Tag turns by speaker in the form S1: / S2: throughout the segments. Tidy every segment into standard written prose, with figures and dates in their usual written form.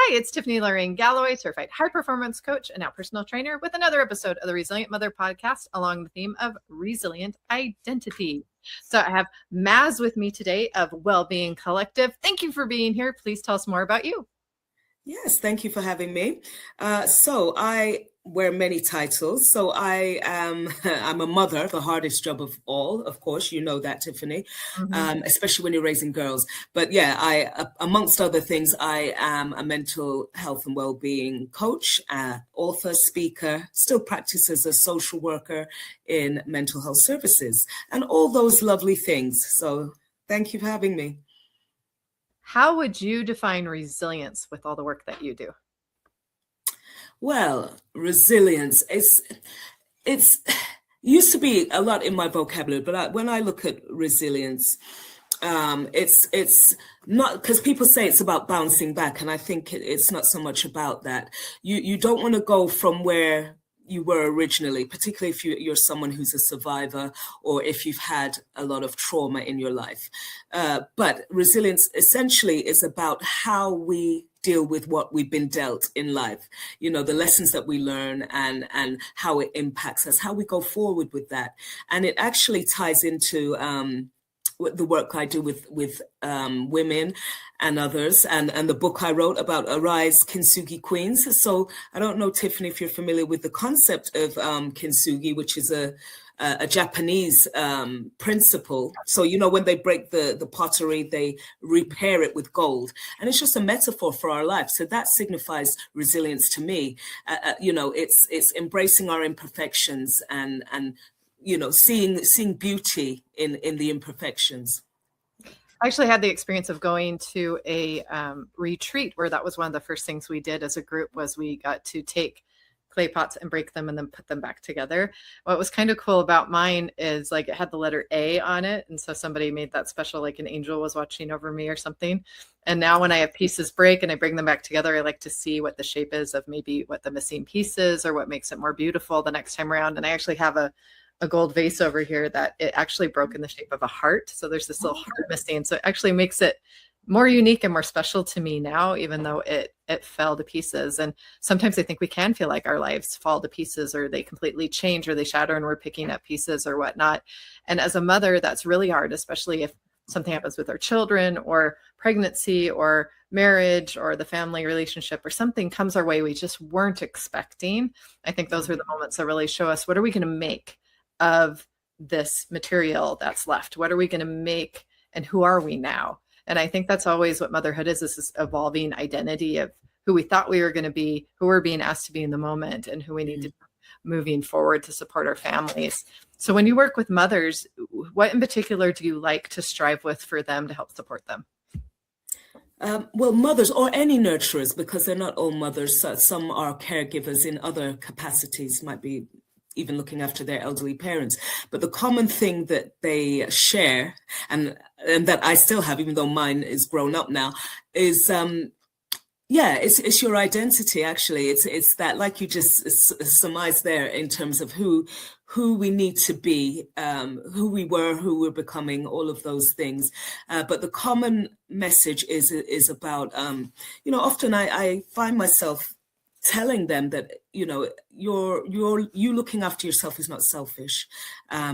S1: Hi, it's Tiffany Lorraine Galloway, certified high performance coach and now personal trainer with another episode of the Resilient Mother podcast along the theme of resilient identity. So I have Maz with me today of Wellbeing Collective. Thank you for being here. Please tell us more about you.
S2: Yes, thank you for having me. So I wear many titles. So I'm a mother, the hardest job of all. Of course, you know that, Tiffany, especially when you're raising girls. But yeah, amongst other things, I am a mental health and well-being coach, author, speaker, still practice as a social worker in mental health services, and all those lovely things. So thank you for having me.
S1: How would you define resilience with all the work that you do?
S2: Well, resilience, it's used to be a lot in my vocabulary, but when I look at resilience, it's not, because people say it's about bouncing back, and I think it's not so much about that. You don't want to go from where you were originally, particularly if you're someone who's a survivor or if you've had a lot of trauma in your life. But resilience essentially is about how we deal with what we've been dealt in life, you know, the lessons that we learn and how it impacts us, how we go forward with that. And it actually ties into the work I do with women and others, and the book I wrote about Arise Kintsugi Queens. So I don't know, Tiffany, if you're familiar with the concept of Kintsugi, which is a Japanese principle. So, you know, when they break the pottery, they repair it with gold. And it's just a metaphor for our life. So that signifies resilience to me. You know, it's embracing our imperfections and you know, seeing beauty in the imperfections.
S1: I actually had the experience of going to a retreat where that was one of the first things we did as a group was we got to take clay pots and break them and then put them back together. What was kind of cool about mine is like it had the letter A on it. And so somebody made that special, like an angel was watching over me or something. And now when I have pieces break and I bring them back together, I like to see what the shape is of maybe what the missing piece is or what makes it more beautiful the next time around. And I actually have a gold vase over here that it actually broke in the shape of a heart. So there's this little heart missing. So it actually makes it more unique and more special to me now, even though it fell to pieces. And sometimes I think we can feel like our lives fall to pieces or they completely change or they shatter and we're picking up pieces or whatnot. And as a mother, that's really hard, especially if something happens with our children or pregnancy or marriage or the family relationship or something comes our way we just weren't expecting. I think those are the moments that really show us, what are we going to make of this material that's left? What are we going to make and who are we now? And I think that's always what motherhood is this evolving identity of who we thought we were going to be, who we're being asked to be in the moment, and who we need to be moving forward to support our families. So when you work with mothers, what in particular do you like to strive with for them to help support them?
S2: Well, mothers or any nurturers, because they're not all mothers. Some are caregivers in other capacities, might be even looking after their elderly parents. But the common thing that they share, and that I still have, even though mine is grown up now, is it's your identity. Actually, it's that, like you just surmised there, in terms of who we need to be, who we were, who we're becoming, all of those things. But the common message is about, you know, often I find myself telling them that, you know, you looking after yourself is not selfish.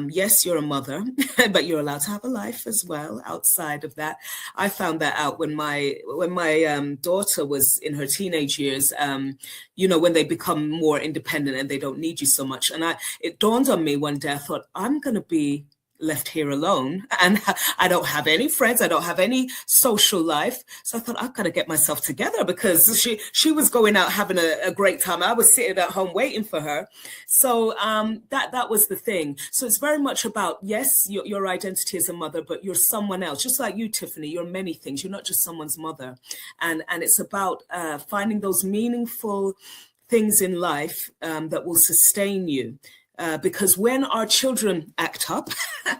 S2: Yes, you're a mother, but you're allowed to have a life as well outside of that. I found that out when my daughter was in her teenage years, you know, when they become more independent and they don't need you so much. And it dawned on me one day, I thought, I'm going to be left here alone and I don't have any friends, I don't have any social life. So I thought, I've got to get myself together, because she was going out having a great time. I was sitting at home waiting for her. So that was the thing. So it's very much about, yes, your identity as a mother, but you're someone else, just like you, Tiffany. You're many things. You're not just someone's mother. And it's about finding those meaningful things in life that will sustain you. Because when our children act up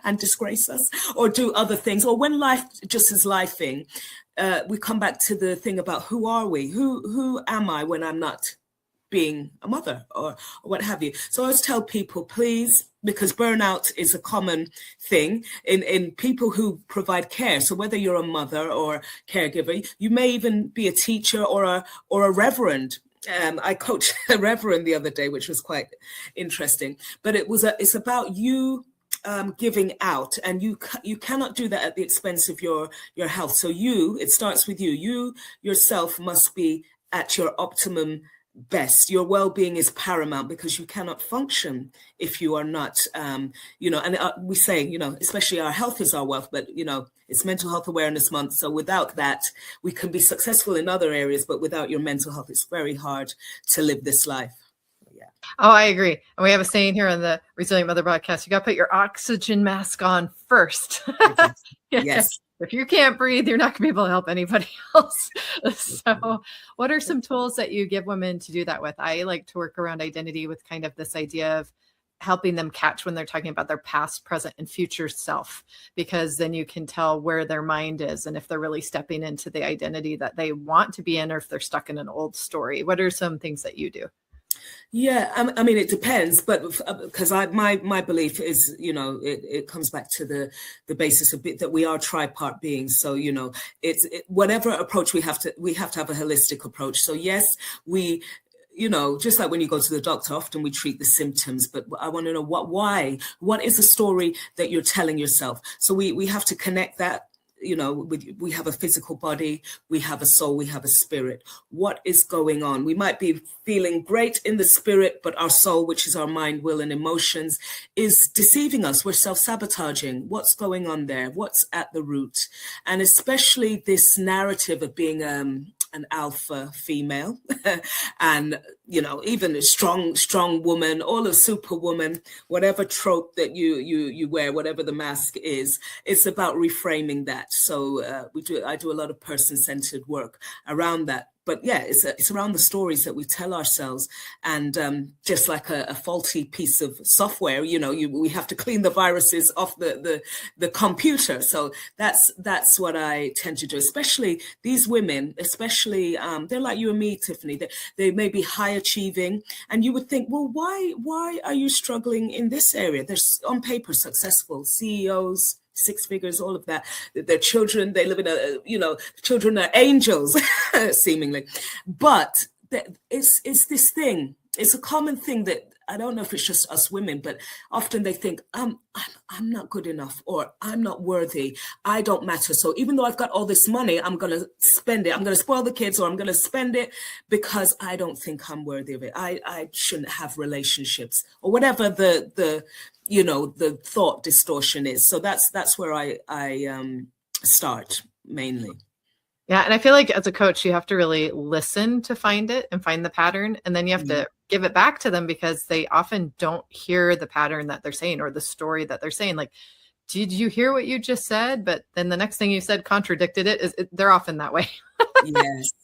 S2: and disgrace us or do other things, or when life just is lifing, we come back to the thing about who are we? Who am I when I'm not being a mother or what have you. So I always tell people, please, because burnout is a common thing in people who provide care. So whether you're a mother or caregiver, you may even be a teacher or a reverend. I coached a reverend the other day, which was quite interesting. But it's about you giving out, and you cannot do that at the expense of your health. So it starts with you. You yourself must be at your optimum best. Your well-being is paramount, because you cannot function if you are not, and we say, especially our health is our wealth, but, it's Mental Health Awareness Month. So without that, we can be successful in other areas, but without your mental health, it's very hard to live this life. Yeah.
S1: Oh, I agree. And we have a saying here on the Resilient Mother broadcast, you got to put your oxygen mask on first.
S2: Yes.
S1: If you can't breathe, you're not going to be able to help anybody else. So what are some tools that you give women to do that with? I like to work around identity with kind of this idea of helping them catch when they're talking about their past, present, and future self, because then you can tell where their mind is and if they're really stepping into the identity that they want to be in, or if they're stuck in an old story. What are some things that you do?
S2: Yeah, I mean, it depends, but because my belief is, it comes back to the basis of that we are tripart beings. So, whatever approach we have to have a holistic approach. So yes, we, just like when you go to the doctor, often we treat the symptoms, but I want to know what is the story that you're telling yourself? So we have to connect that. We have a physical body, we have a soul, we have a spirit. What is going on? We might be feeling great in the spirit, but our soul, which is our mind, will, and emotions, is deceiving us. We're self-sabotaging. What's going on there? What's at the root? And especially this narrative of being an alpha female and even a strong woman, all a superwoman, whatever trope that you wear, whatever the mask is, it's about reframing that. So I do a lot of person-centered work around that. But yeah, it's around the stories that we tell ourselves, and just like a faulty piece of software, we have to clean the viruses off the computer. So that's what I tend to do. Especially these women, they're like you and me, Tiffany. They may be high achieving, and you would think, well, why are you struggling in this area? They're on paper successful CEOs. 6 figures, all of that. Their children, they live in children are angels, seemingly. But it's this thing. It's a common thing that I don't know if it's just us women, but often they think, I'm not good enough, or I'm not worthy. I don't matter. So even though I've got all this money, I'm going to spend it. I'm going to spoil the kids, or I'm going to spend it because I don't think I'm worthy of it. I shouldn't have relationships, or whatever the thought distortion is. So that's where I start mainly.
S1: Yeah. And I feel like as a coach, you have to really listen to find it and find the pattern. And then you have to give it back to them, because they often don't hear the pattern that they're saying, or the story that they're saying. Like, did you hear what you just said? But then the next thing you said contradicted it. They're often that way.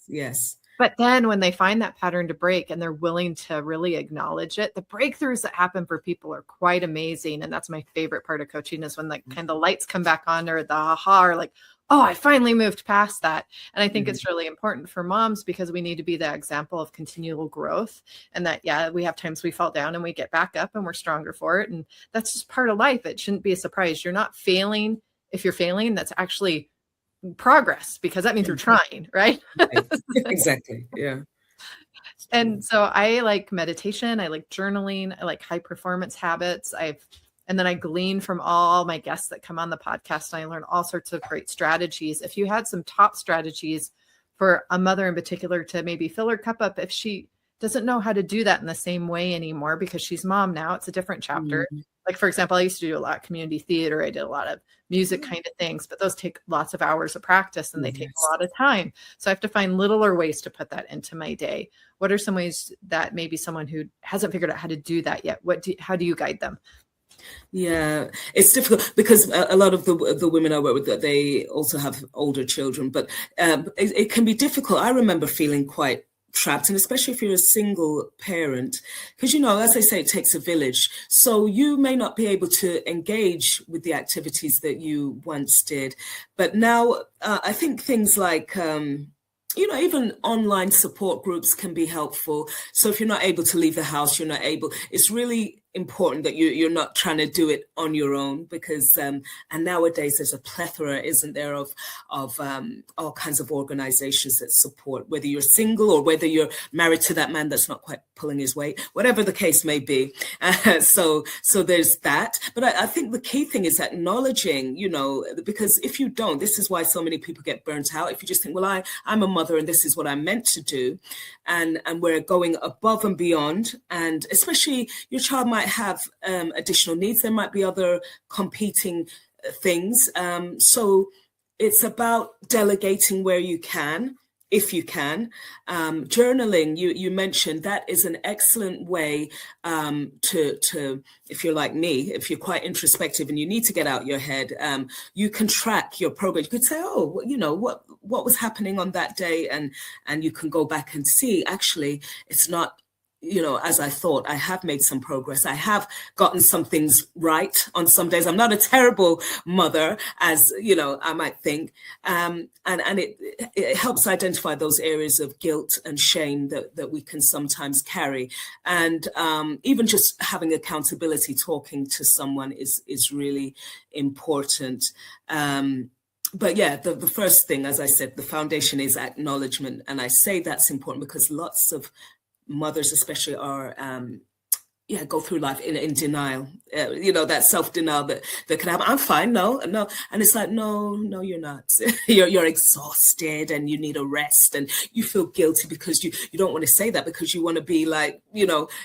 S2: Yes.
S1: But then when they find that pattern to break and they're willing to really acknowledge it, the breakthroughs that happen for people are quite amazing. And that's my favorite part of coaching, is when like kind of lights come back on, or the aha, or like, oh, I finally moved past that. And I think it's really important for moms, because we need to be that example of continual growth, and that, yeah, we have times we fall down and we get back up and we're stronger for it. And that's just part of life. It shouldn't be a surprise. You're not failing. If you're failing, that's actually progress, because that means you're trying, right?
S2: Exactly. Yeah.
S1: And so I like meditation. I like journaling. I like high performance habits. And then I glean from all my guests that come on the podcast, and I learn all sorts of great strategies. If you had some top strategies for a mother in particular to maybe fill her cup up, if she doesn't know how to do that in the same way anymore, because she's mom now, it's a different chapter. Like, for example, I used to do a lot of community theater. I did a lot of music kind of things, but those take lots of hours of practice, and they take a lot of time. So I have to find littler ways to put that into my day. What are some ways that maybe someone who hasn't figured out how to do that yet, how do you guide them?
S2: Yeah, it's difficult, because a lot of the women I work with, they also have older children, but it can be difficult. I remember feeling quite trapped, and especially if you're a single parent, because, as they say, it takes a village. So you may not be able to engage with the activities that you once did. But now I think things like even online support groups can be helpful. So if you're not able to leave the house, it's really important that you're not trying to do it on your own, because and nowadays there's a plethora, isn't there, of all kinds of organizations that support, whether you're single or whether you're married to that man that's not quite pulling his weight, whatever the case may be. So there's that. But I think the key thing is acknowledging, because if you don't, this is why so many people get burnt out. If you just think, well, I'm a mother and this is what I'm meant to do, and we're going above and beyond, and especially your child might have additional needs. There might be other competing things. So it's about delegating where you can, if you can. Journaling, you mentioned, that is an excellent way to, if you're like me, if you're quite introspective and you need to get out your head, you can track your progress. You could say, oh, what was happening on that day, and you can go back and see, actually, it's not, as I thought. I have made some progress. I have gotten some things right on some days. I'm not a terrible mother, as I might think. And it helps identify those areas of guilt and shame that we can sometimes carry. And even just having accountability, talking to someone is really important. But yeah, the first thing, as I said, the foundation is acknowledgement. And I say that's important because lots of mothers especially are go through life in denial, that self-denial that can happen. I'm fine, no, and it's like, no, you're not. you're exhausted and you need a rest, and you feel guilty because you don't want to say that, because you want to be like,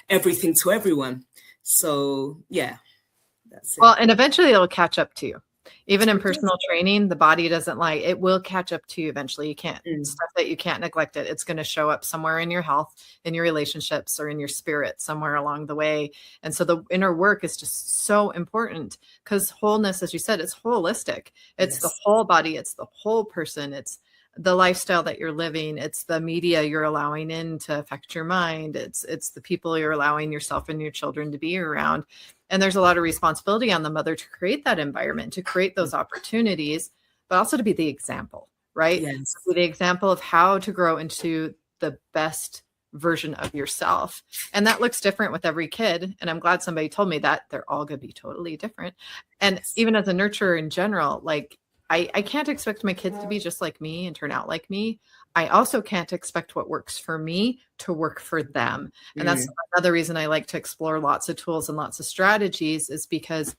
S2: everything to everyone. So yeah, that's it.
S1: Well, and eventually it'll catch up to you. Even in personal training, the body doesn't lie. It will catch up to you eventually. You can't, stuff that you can't neglect it. It's going to show up somewhere in your health, in your relationships, or in your spirit somewhere along the way. And so the inner work is just so important, because wholeness, as you said, it's holistic. It's the whole body. It's the whole person. It's the lifestyle that you're living. It's the media you're allowing in to affect your mind. It's the people you're allowing yourself and your children to be around. And there's a lot of responsibility on the mother to create that environment, to create those opportunities, but also to be the example, right?
S2: Yes.
S1: To be the example of how to grow into the best version of yourself. And that looks different with every kid. And I'm glad somebody told me that they're all going to be totally different. And even as a nurturer in general, like I can't expect my kids to be just like me and turn out like me. I also can't expect what works for me to work for them. And that's another reason I like to explore lots of tools and lots of strategies, is because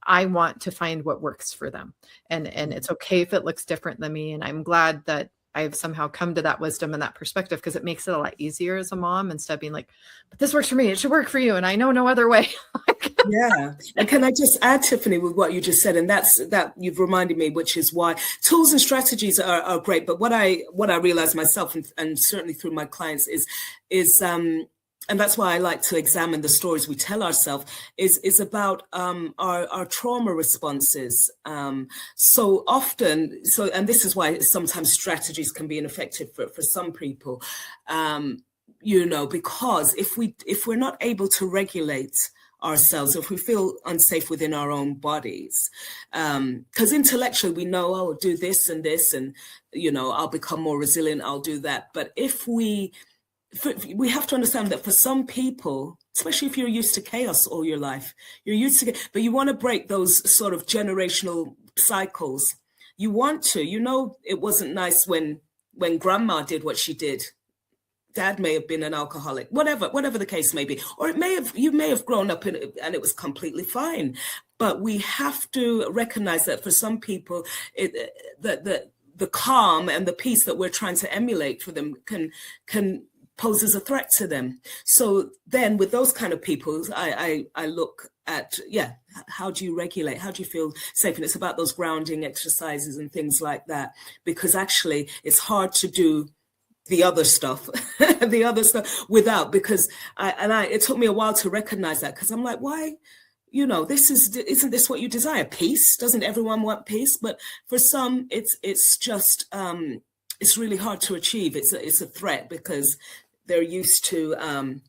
S1: I want to find what works for them. And it's okay if it looks different than me. And I'm glad that I've somehow come to that wisdom and that perspective, because it makes it a lot easier as a mom, instead of being like, but this works for me, it should work for you, and I know no other way.
S2: Yeah. And can I just add, Tiffany, with what you just said, and that you've reminded me, which is why tools and strategies are great. But what I realize myself, and certainly through my clients, is and that's why I like to examine the stories we tell ourselves, is about our trauma responses. So often, and this is why sometimes strategies can be ineffective for some people, because if we're not able to regulate ourselves, if we feel unsafe within our own bodies, because intellectually we know, I'll do this and this, and I'll become more resilient, I'll do that. But if we have to understand that for some people, especially if you're used to chaos all your life, but you want to break those sort of generational cycles. You want to, it wasn't nice when grandma did what she did. Dad may have been an alcoholic, whatever the case may be, or you may have grown up in it and it was completely fine. But we have to recognize that for some people, the calm and the peace that we're trying to emulate for them can pose as a threat to them. So then with those kind of people, I look at, how do you regulate? How do you feel safe? And it's about those grounding exercises and things like that, because actually it's hard to do the other stuff without, because it took me a while to recognize that, because I'm like, why, isn't this what you desire? Peace? Doesn't everyone want peace? But for some, it's just, it's really hard to achieve. It's a threat, because they're used to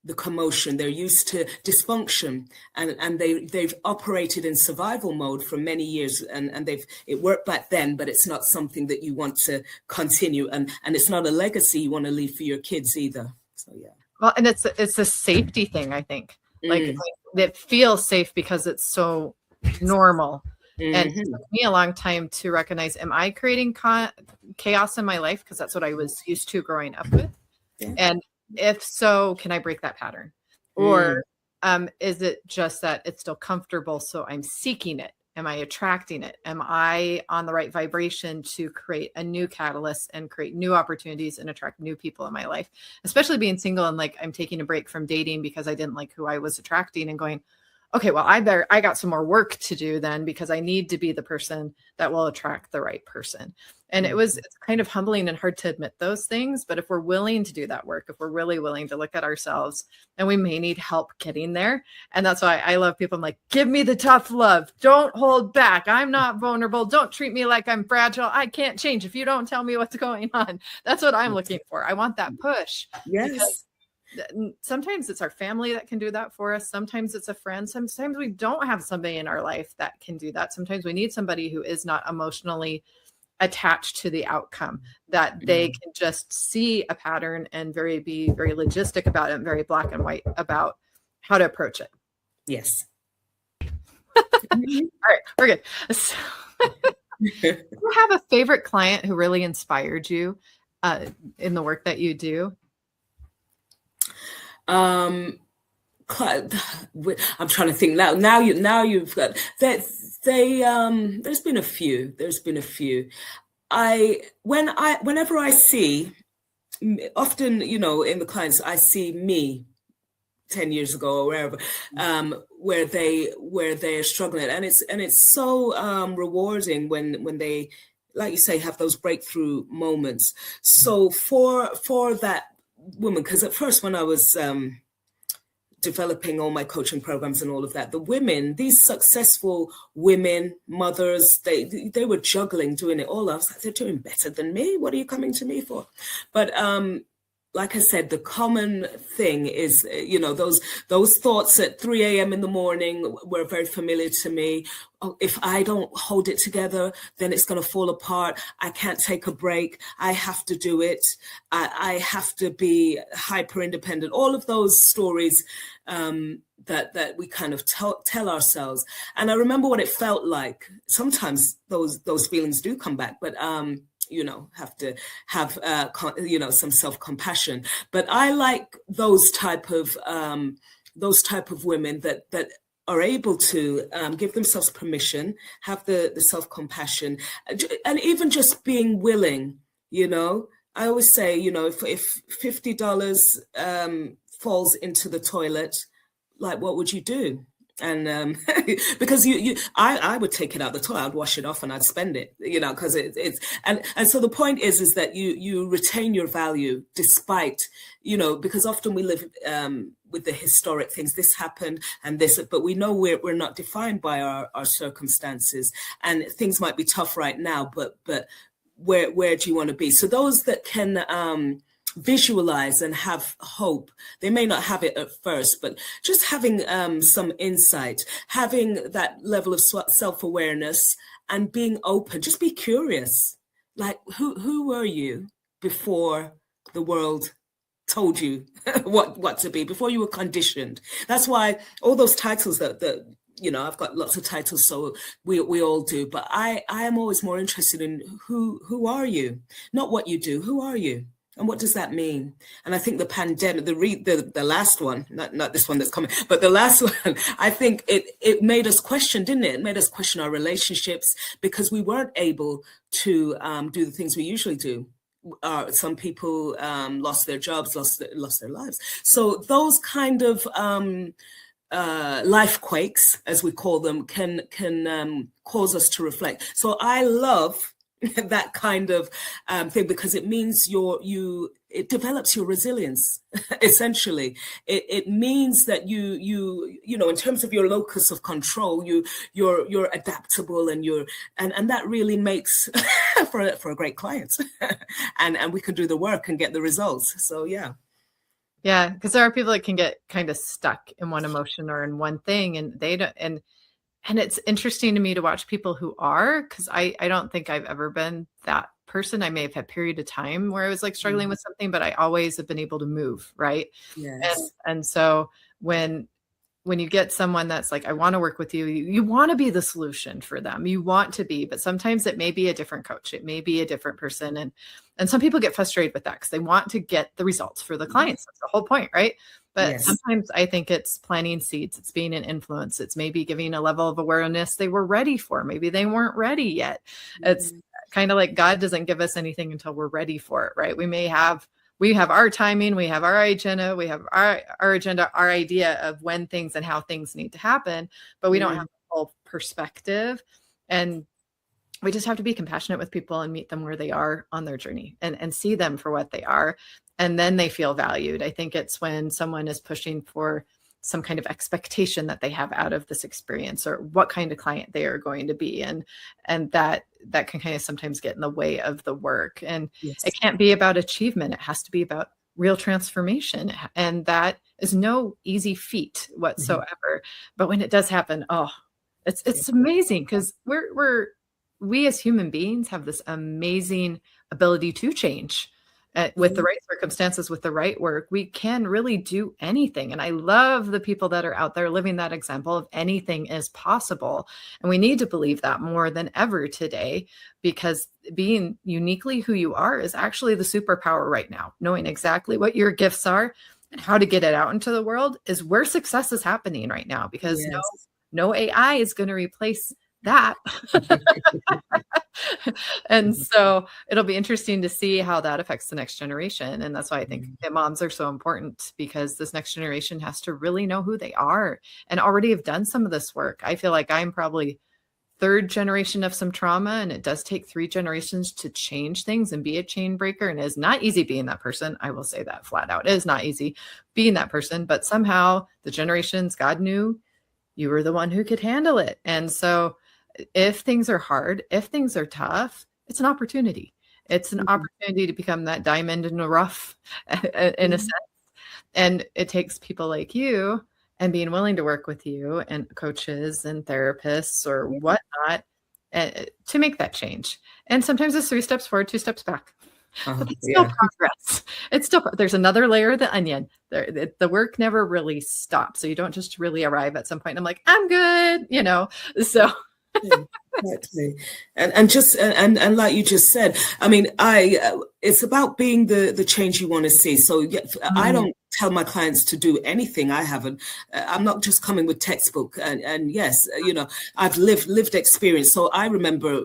S2: the commotion. They're used to dysfunction, and they've operated in survival mode for many years, and it worked back then, but it's not something that you want to continue, and it's not a legacy you want to leave for your kids either. So yeah.
S1: Well, and it's a safety thing, I think. Like it feels safe because it's so normal. And it took me a long time to recognize, am I creating chaos in my life? Because that's what I was used to growing up with. Yeah. And if so, can I break that pattern? Or is it just that it's still comfortable, so I'm seeking it? Am I attracting it? Am I on the right vibration to create a new catalyst and create new opportunities and attract new people in my life? Especially being single and like I'm taking a break from dating because I didn't like who I was attracting and going, okay, well, I got some more work to do then because I need to be the person that will attract the right person. And it's kind of humbling and hard to admit those things. But if we're willing to do that work, if we're really willing to look at ourselves, and we may need help getting there. And that's why I love people. I'm like, give me the tough love. Don't hold back. I'm not vulnerable. Don't treat me like I'm fragile. I can't change if you don't tell me what's going on. That's what I'm looking for. I want that push.
S2: Yes.
S1: Sometimes it's our family that can do that for us. Sometimes it's a friend. Sometimes we don't have somebody in our life that can do that. Sometimes we need somebody who is not emotionally attached to the outcome, that they can just see a pattern and be very logistic about it and very black and white about how to approach it.
S2: Yes.
S1: All right, we're good. So, do you have a favorite client who really inspired you in the work that you do?
S2: I'm trying to think now you've got that. There's been a few. Whenever I see, often, in the clients, I see me 10 years ago or wherever, where they're struggling, and it's so rewarding when they, like you say, have those breakthrough moments. So for that woman, because at first when I was developing all my coaching programs and all of that, the women, these successful women, mothers, they were juggling, doing it all. I was like, they're doing better than me. What are you coming to me for? But like I said, the common thing is, those thoughts at 3 a.m. in the morning were very familiar to me. Oh, if I don't hold it together, then it's going to fall apart. I can't take a break. I have to do it. I have to be hyper independent. All of those stories that we kind of tell ourselves. And I remember what it felt like. Sometimes those feelings do come back, but have to have some self-compassion. But I like those type of women that are able to give themselves permission, have the self-compassion, and even just being willing. I always say, if $50 falls into the toilet, like, what would you do? And because I would take it out the toilet, I'd wash it off and I'd spend it, because it's and so the point is that you retain your value despite, because often we live with the historic things, this happened and this, but we know we're not defined by our circumstances, and things might be tough right now, but where do you want to be? So those that can visualize and have hope, they may not have it at first, but just having some insight, having that level of self-awareness and being open, just be curious. Like, who were you before the world told you what to be, before you were conditioned? That's why all those titles that I've got lots of titles, so we all do, but I am always more interested in who are you, not what you do. Who are you? And what does that mean? And I think the pandemic, the last one, not this one that's coming, but the last one, I think it made us question, didn't it? It made us question our relationships because we weren't able to do the things we usually do. Some people lost their jobs, lost their lives. So those kind of life quakes, as we call them, can cause us to reflect. So I love that kind of thing, because it means it develops your resilience. Essentially, it means that you in terms of your locus of control, you're adaptable, and that really makes for a great client, and we can do the work and get the results. So yeah.
S1: Yeah, because there are people that can get kind of stuck in one emotion or in one thing, and they don't. And it's interesting to me to watch people who are, because I don't think I've ever been that person. I may have had a period of time where I was like struggling with something, but I always have been able to move, right?
S2: Yes.
S1: And so when you get someone that's like, I want to work with you, you want to be the solution for them. You want to be, but sometimes it may be a different coach. It may be a different person. And some people get frustrated with that because they want to get the results for the clients. That's the whole point, right? But
S2: Yes.
S1: sometimes I think it's planting seeds. It's being an influence. It's maybe giving a level of awareness they were ready for. Maybe they weren't ready yet. It's kind of like God doesn't give us anything until we're ready for it, right? We have our timing, we have our agenda, we have our agenda, our idea of when things and how things need to happen, but we don't have the whole perspective. And we just have to be compassionate with people and meet them where they are on their journey and see them for what they are. And then they feel valued. I think it's when someone is pushing for some kind of expectation that they have out of this experience or what kind of client they are going to be. And that can kind of sometimes get in the way of the work. And it can't be about achievement. It has to be about real transformation. And that is no easy feat whatsoever. But when it does happen, it's amazing, because we as human beings have this amazing ability to change. With the right circumstances, with the right work, we can really do anything. And I love the people that are out there living that example of anything is possible. And we need to believe that more than ever today, because being uniquely who you are is actually the superpower right now. Knowing exactly what your gifts are and how to get it out into the world is where success is happening right now, because no AI is going to replace that. And so it'll be interesting to see how that affects the next generation. And that's why I think that moms are so important, because this next generation has to really know who they are and already have done some of this work. I feel like I'm probably third generation of some trauma, and it does take 3 generations to change things and be a chain breaker. And it's not easy being that person. I will say that flat out. It is not easy being that person, but somehow the generations, God knew you were the one who could handle it. And so if things are hard, if things are tough, it's an opportunity. It's an opportunity to become that diamond in the rough in a sense. And it takes people like you and being willing to work with you and coaches and therapists or whatnot to make that change. And sometimes it's 3 steps forward, 2 steps back. But it's still progress. It's still, there's another layer of the onion. The work never really stops. So you don't just really arrive at some point and I'm like, I'm good, so.
S2: Exactly. And like you just said, I mean, it's about being the change you want to see. So I don't tell my clients to do anything I haven't. I'm not just coming with textbook. And yes, I've lived experience. So I remember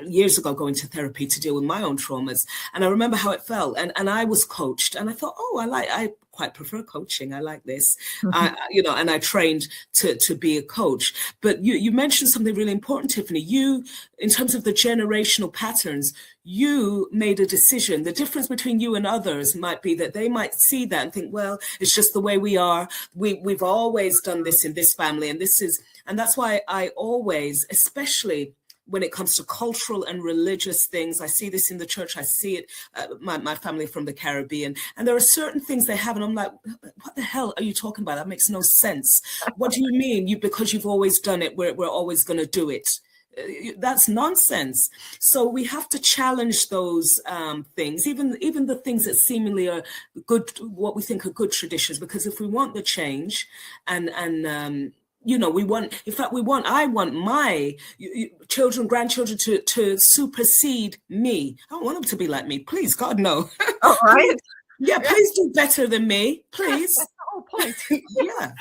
S2: years ago going to therapy to deal with my own traumas, and I remember how it felt. And I was coached, and I thought, I quite prefer coaching. I like this, and I trained to be a coach. But you mentioned something really important, Tiffany. You, in terms of the generational patterns, you made a decision. The difference between you and others might be that they might see that and think, well, it's just the way we are. We've always done this in this family, and that's why I always, especially when it comes to cultural and religious things, I see this in the church. I see it, my family from the Caribbean, and there are certain things they have, and I'm like, what the hell are you talking about? That makes no sense. What do you mean? Because you've always done it, we're always going to do it. That's nonsense. So we have to challenge those things, even the things that seemingly are good, what we think are good traditions, because if we want the change and I want my children, grandchildren to supersede me. I don't want them to be like me. Please, God, no.
S1: Oh, right.
S2: Yeah, please do better than me. Please.
S1: That's the whole point.
S2: Yeah.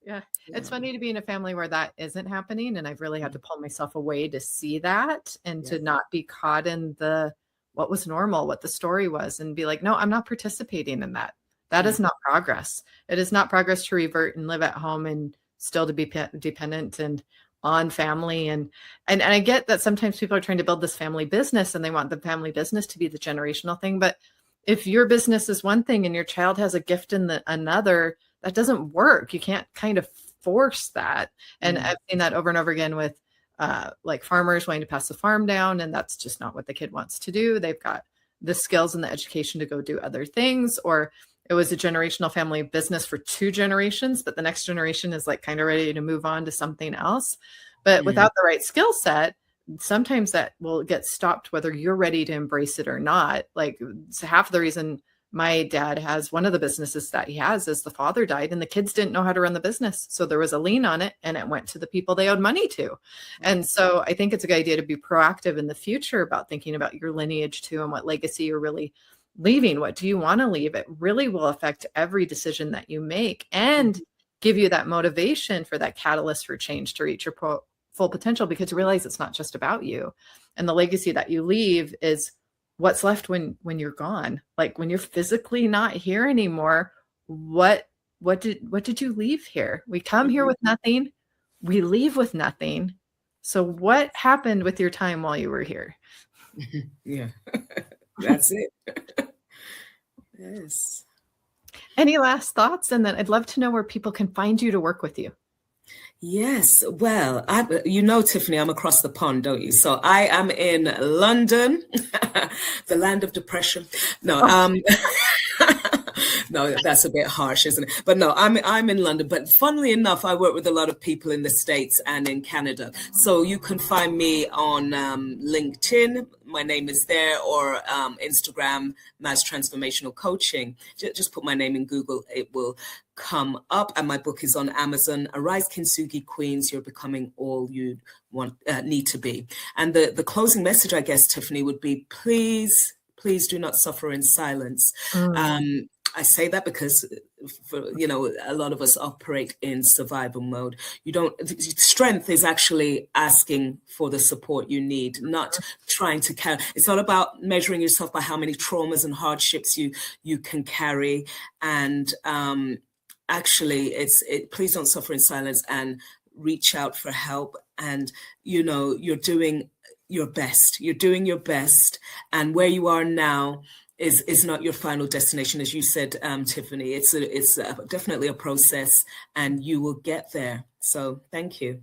S1: Yeah. It's funny to be in a family where that isn't happening. And I've really had to pull myself away to see that and to not be caught in what was normal, what the story was, and be like, no, I'm not participating in that. That is not progress. It is not progress to revert and live at home and still to be dependent and on family. And I get that sometimes people are trying to build this family business and they want the family business to be the generational thing. But if your business is one thing and your child has a gift in another, that doesn't work. You can't kind of force that. And I've seen that over and over again with like farmers wanting to pass the farm down. And that's just not what the kid wants to do. They've got the skills and the education to go do other things, or it was a generational family business for 2 generations, but the next generation is like kind of ready to move on to something else. But without the right skill set, sometimes that will get stopped, whether you're ready to embrace it or not. Like, it's half the reason my dad has one of the businesses that he has is the father died and the kids didn't know how to run the business. So there was a lien on it and it went to the people they owed money to. And so I think it's a good idea to be proactive in the future about thinking about your lineage too, and what legacy you're really leaving. What do you want to leave? It really will affect every decision that you make and give you that motivation for that catalyst for change to reach your full potential, because you realize it's not just about you. And the legacy that you leave is what's left when you're gone. Like, when you're physically not here anymore, what did you leave here? We come here with nothing, we leave with nothing. So what happened with your time while you were here?
S2: Yeah, that's it. Yes.
S1: Any last thoughts? And then I'd love to know where people can find you to work with you.
S2: Yes. Well, Tiffany, I'm across the pond, don't you? So I am in London, the land of depression. No, no, that's a bit harsh, isn't it? But no, I'm in London. But funnily enough, I work with a lot of people in the States and in Canada. So you can find me on LinkedIn. My name is there, or Instagram, Maz Transformational Coaching. Just put my name in Google. It will come up. And my book is on Amazon. Arise, Kintsugi Queens. You're becoming all you need to be. And the closing message, I guess, Tiffany, would be, please do not suffer in silence. I say that because, a lot of us operate in survival mode. Strength is actually asking for the support you need, not trying to carry. It's not about measuring yourself by how many traumas and hardships you can carry. And actually, please don't suffer in silence, and reach out for help. And, you're doing your best. You're doing your best. And where you are now is not your final destination, as you said, Tiffany. It's definitely a process, and you will get there. So thank you.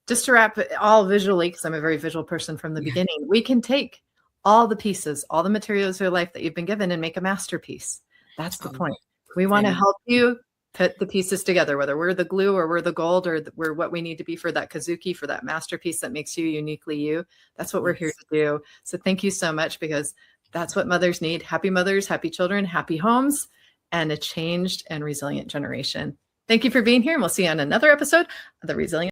S1: Just to wrap it all visually, because I'm a very visual person from the beginning, we can take all the pieces, all the materials of your life that you've been given, and make a masterpiece. That's the point. We want to help you put the pieces together, whether we're the glue or we're the gold, or we're what we need to be for that kazuki, for that masterpiece that makes you uniquely you. That's what we're here to do. So thank you so much, because that's what mothers need. Happy mothers, happy children, happy homes, and a changed and resilient generation. Thank you for being here, and we'll see you on another episode of The Resilient